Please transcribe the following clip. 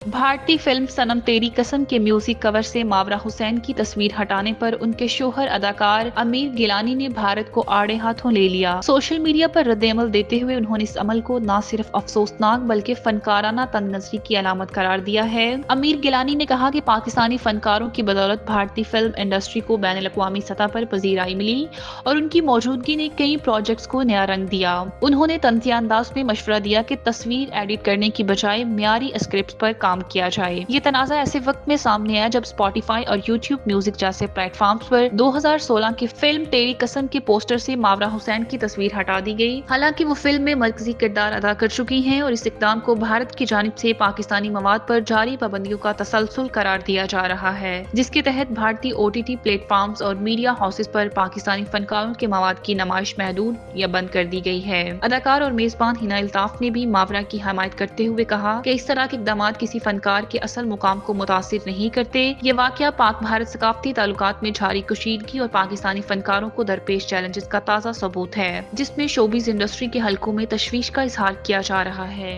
भारतीय फिल्म सनम तेरी कसम के म्यूजिक कवर से मावरा हुसैन की तस्वीर हटाने पर उनके शोहर अदाकार आमिर गिलानी ने भारत को आड़े हाथों ले लिया। सोशल मीडिया पर रद्देअमल देते हुए उन्होंने इस अमल को न सिर्फ अफसोसनाक बल्कि फनकाराना तंगनजरी की अलामत करार दिया है। आमिर गिलानी ने कहा कि पाकिस्तानी फनकारों की बदौलत भारतीय फिल्म इंडस्ट्री को बैनुल अक़वामी सतह पर पजीराई मिली और उनकी मौजूदगी ने कई प्रोजेक्ट्स को नया रंग दिया। उन्होंने तंज़िया अंदाज में मशवरा दिया कि तस्वीर एडिट करने की बजाय मियारी स्क्रिप्ट पर काम किया जाए। ये तनाज़ा ऐसे वक्त में सामने आया जब स्पॉटिफाई और यूट्यूब म्यूजिक जैसे प्लेटफॉर्म्स पर 2016 की फिल्म तेरी कसम के पोस्टर से मावरा हुसैन की तस्वीर हटा दी गई। हालांकि वो फिल्म में मरकजी किरदार अदा कर चुकी हैं और इस इक़दाम को भारत की जानिब से पाकिस्तानी मवाद पर जारी पाबंदियों का तसलसल करार दिया जा रहा है, जिसके तहत भारतीय OTT प्लेटफॉर्म्स और मीडिया हाउसेस पर पाकिस्तानी फनकारों के मवाद की नुमाइश महदूद या बंद कर दी गई है। अदाकार और मेजबान हिना अल्ताफ ने भी मावरा की हमायत करते हुए कहा कि इस तरह के इक़दाम किसी फनकार के असल मुकाम को मुतासिर नहीं करते। ये वाकया पाक भारत सकाफती ताल्लुकात में जारी कशीदगी और पाकिस्तानी फनकारों को दरपेश चैलेंजेस का ताज़ा सबूत है, जिसमें शोबिज़ इंडस्ट्री के हलकों में तशवीश का इजहार किया जा रहा है।